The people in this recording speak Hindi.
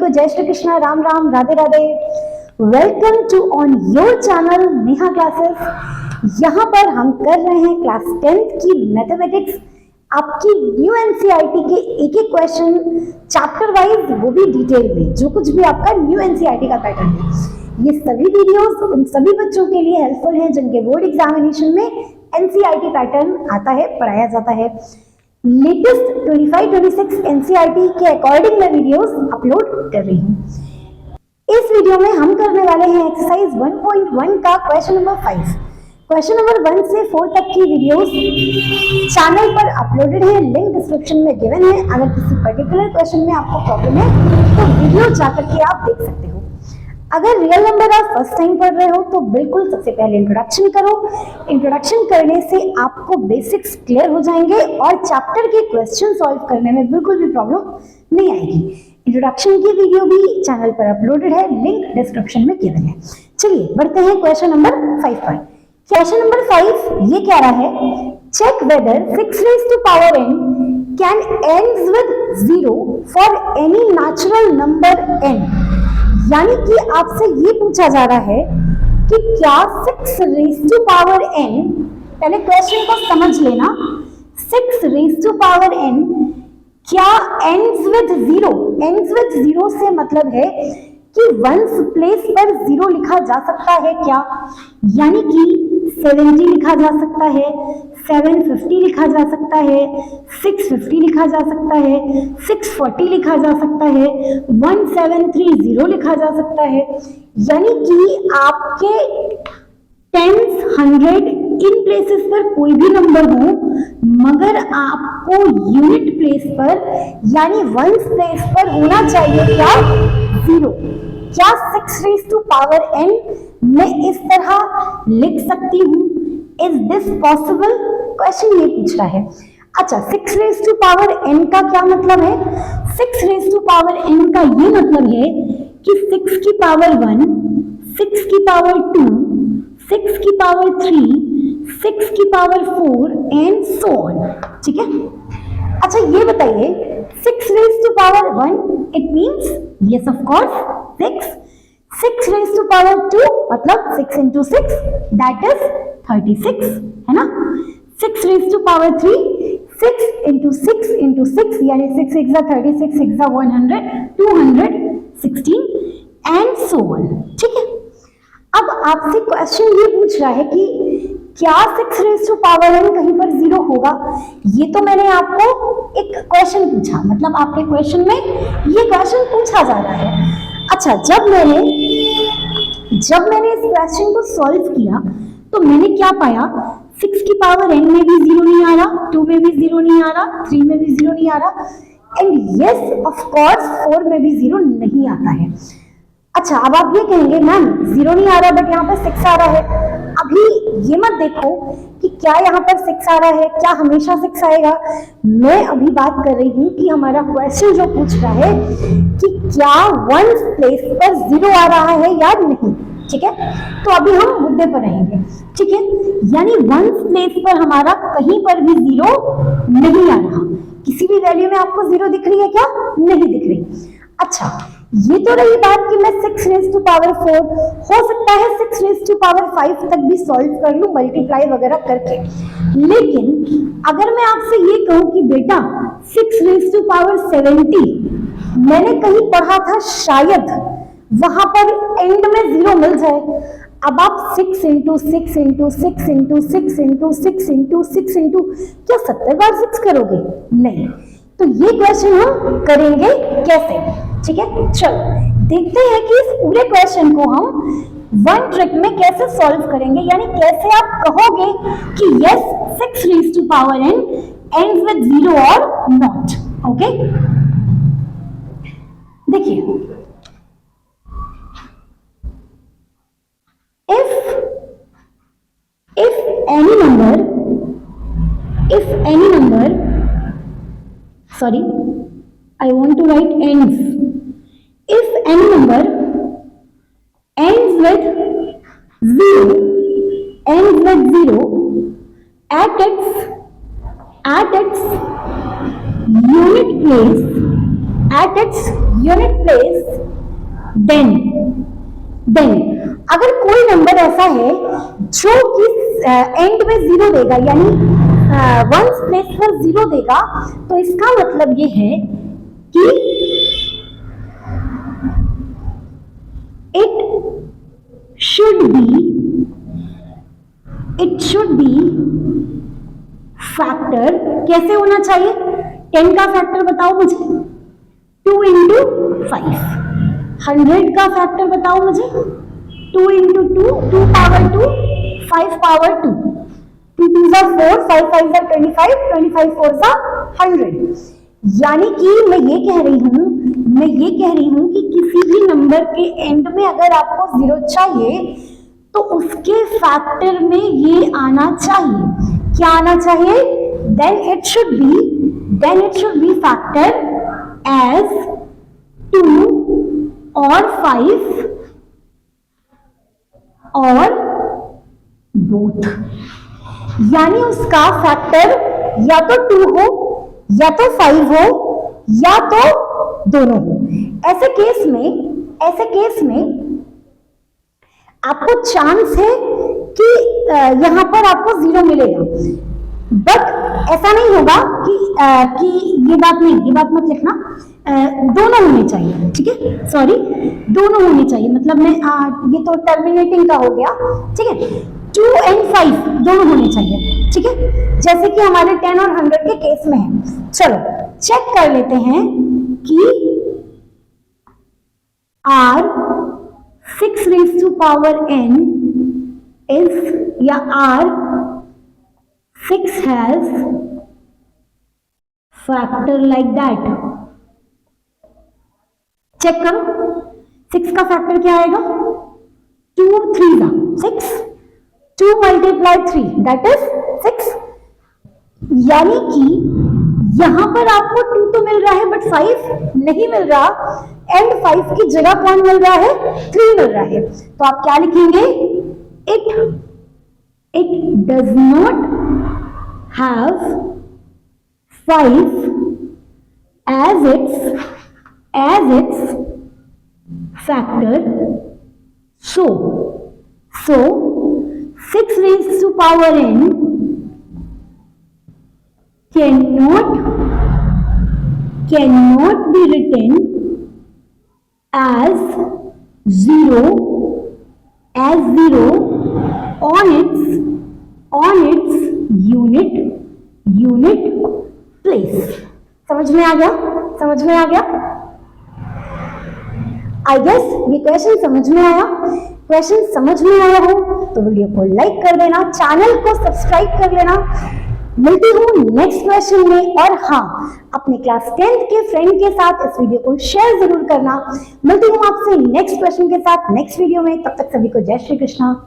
को जय Shri Krishna, Ram Ram, Radhe Radhe. Welcome to on your channel Neha classes. यहाँ पर हम कर रहे हैं क्लास 10th की मैथमेटिक्स, आपकी न्यू एनसीईआरटी के एक एक क्वेश्चन चैप्टर वाइज, वो भी डिटेल में, जो कुछ भी आपका न्यू एनसीईआरटी का पैटर्न है। ये सभी वीडियोस उन सभी बच्चों के लिए हेल्पफुल हैं जिनके बोर्ड एग्जामिनेशन में एनसीईआरटी पैटर्न आता है, पढ़ाया जाता है। लेटेस्ट 25-26 एनसीईआरटी के अकॉर्डिंग मैं वीडियोस अपलोड कर रही हूँ। इस वीडियो में हम करने वाले हैं एक्सरसाइज 1.1 का क्वेश्चन नंबर 5। क्वेश्चन नंबर 1 से 4 तक की वीडियोस चैनल पर अपलोडेड है, लिंक डिस्क्रिप्शन में गिवन है। अगर किसी पर्टिकुलर क्वेश्चन में आपको प्रॉब्लम है तो वीडियो जाकर के आप देख सकते हो। अगर रियल नंबर आप फर्स्ट टाइम पढ़ रहे हो तो बिल्कुल सबसे पहले इंट्रोडक्शन करो। इंट्रोडक्शन करने से आपको बेसिक्स क्लियर हो जाएंगे और चैप्टर के क्वेश्चन सॉल्व करने में बिल्कुल भी प्रॉब्लम नहीं आएगी। इंट्रोडक्शन की वीडियो भी चैनल पर अपलोडेड है, लिंक डिस्क्रिप्शन में गिवन है। चलिए बढ़ते हैं क्वेश्चन नंबर 5 पर। क्वेश्चन नंबर 5 ये कह रहा है, check whether 6 raised to power n can ends with 0 for any natural number n। यानी कि आपसे ये पूछा जा रहा है कि क्या 6 raised to power n, पहले क्वेश्चन को समझ लेना, 6 raised to power n क्या ends with 0। ends with 0 से मतलब है कि वंस प्लेस पर 0 लिखा जा सकता है क्या, यानी कि 70 लिखा जा सकता है, 750 लिखा जा सकता है, 650 लिखा जा सकता है, 640 लिखा जा सकता है, 1730 लिखा जा सकता है। यानी कि आपके टेंस, 100 इन प्लेसेस पर कोई भी नंबर हो, मगर आपको यूनिट प्लेस पर यानी वंस प्लेस पर होना चाहिए क्या, 0। क्या 6 raised to power n मैं इस तरह लिख सकती हूँ? Is this possible? क्वेश्चन ये पूछ रहा है। अच्छा, 6 raised to power n का क्या मतलब है? 6 raised to power n का ये मतलब है कि 6 की पावर 1, 6 की पावर 2, 6 की पावर 3, 6 की पावर 4 एंड सो ऑन। ठीक है। अच्छा ये बताइए, 6 raised to power 1 it means yes of course 6। 6 raised to power 2 मतलब 6 into 6 that is 36 है ना। 6 raised to power 3 6 into 6 into 6 यानी 6 6 36 6 100 216 and so on। ठीक है। अब आपसे क्वेश्चन ये पूछ रहा है कि क्या 6 raised to power n कहीं पर 0 होगा? ये तो मैंने आपको एक क्वेश्चन पूछा, मतलब आपके क्वेश्चन में ये क्वेश्चन पूछा जा रहा है। अच्छा, जब मैंने इस क्वेश्चन को सॉल्व किया तो मैंने क्या पाया, 6 की पावर n में भी 0 नहीं आ रहा, 2 में भी 0 नहीं आ रहा, 3 में भी 0 नहीं आ रहा, एंड यस ऑफ कोर्स 4 में भी 0 नहीं आता है। अच्छा, अब आप ये कहेंगे मैम 0 नहीं आ रहा बट यहाँ पर 6 आ रहा है। अभी ये मत देखो कि क्या यहाँ पर 6 आ रहा है, क्या हमेशा 6 आएगा। मैं अभी बात कर रही हूँ कि हमारा क्वेश्चन जो पूछ रहा है कि क्या वंस प्लेस पर 0 आ रहा है या नहीं। ठीक है, तो अभी हम मुद्दे पर रहेंगे। ठीक है, यानी वंस प्लेस पर हमारा कहीं पर भी 0 नहीं आ रहा। किसी भी वैल्यू में आपको 0 दिख रही है क्या? नहीं दिख रही। अच्छा, ये तो रही बात कि मैं 6 raised to power 4, हो सकता है 6 raised to power 5 तक भी सॉल्व कर लूं मल्टीप्लाई वगैरह करके। लेकिन अगर मैं आपसे ये कहूं कि बेटा 6 raised to power 70 मैंने कहीं पढ़ा था, शायद वहां पर एंड में 0 मिल जाए। अब आप 6 into 6 into 6 into 6 into 6 into 6 into क्या 70 बार 6 करोगे? नहीं। तो ये क्वेश्चन हम करेंगे कैसे? ठीक है, चलो देखते हैं कि इस पूरे क्वेश्चन को हम वन ट्रिक में कैसे सॉल्व करेंगे, यानी कैसे आप कहोगे कि yes 6 raised to power n ends with 0 और नॉट। ओके, देखिए, sorry, I want to write ends. If any number ends with 0 at its unit place at its unit place, then अगर कोई नंबर ऐसा है जो कि एंड में 0 देगा, यानी वंस प्लेस पर 0 देगा, तो इसका मतलब ये है कि it should be फैक्टर कैसे होना चाहिए? 10 का फैक्टर बताओ मुझे, 2 into 5। 100 का फैक्टर बताओ मुझे, 2 into 2, 2 power 2, 5 power 2, 2 2s are 4, 5 5s are 25, 25 4s are 100। यानी कि मैं ये कह रही हूं कि किसी भी नंबर के एंड में अगर आपको 0 चाहिए तो उसके फैक्टर में ये आना चाहिए। क्या आना चाहिए? then it should be factor as 2 or 5 or both। यानी उसका फैक्टर या तो 2 हो, या तो 5 हो, या तो दोनों हो। ऐसे केस में आपको चांस है कि यहां पर आपको 0 मिलेगा, बट ऐसा नहीं होगा कि ये बात मत लिखना, दोनों होने चाहिए, ठीक है, सॉरी, दोनों होने चाहिए, मतलब मैं ये तो टर्मिनेटिंग का हो गया, ठीक है, 2 and 5 दोनों होने चाहिए, ठीक है, जैसे कि हमारे 10 और 100 के केस में है। चलो चेक कर लेते हैं कि R 6 raised to power n is, या R 6 has factor like that। Check करो, 6 का फैक्टर क्या आएगा? 2 3 6, 2 multiply 3 that is 6। यानी कि यहां पर आपको 2 तो मिल रहा है बट 5 नहीं मिल रहा, एंड 5 की जगह कौन मिल रहा है? 3 मिल रहा है। तो आप क्या लिखेंगे? it does not have 5 as its factor, so 6 raised to power n cannot be written as 0 on its unit place। समझ में आ गया? आई गेस ये क्वेश्चन समझ में आया। क्वेश्चन समझ में आया हो तो वीडियो को लाइक कर देना, चैनल को सब्सक्राइब कर लेना। मिलती हूँ नेक्स्ट क्वेश्चन में, और हाँ, अपने क्लास 10th के फ्रेंड के साथ इस वीडियो को शेयर जरूर करना। मिलती हूँ आपसे नेक्स्ट क्वेश्चन के साथ नेक्स्ट वीडियो में, तब तक सभी को जय श्री कृष्णा।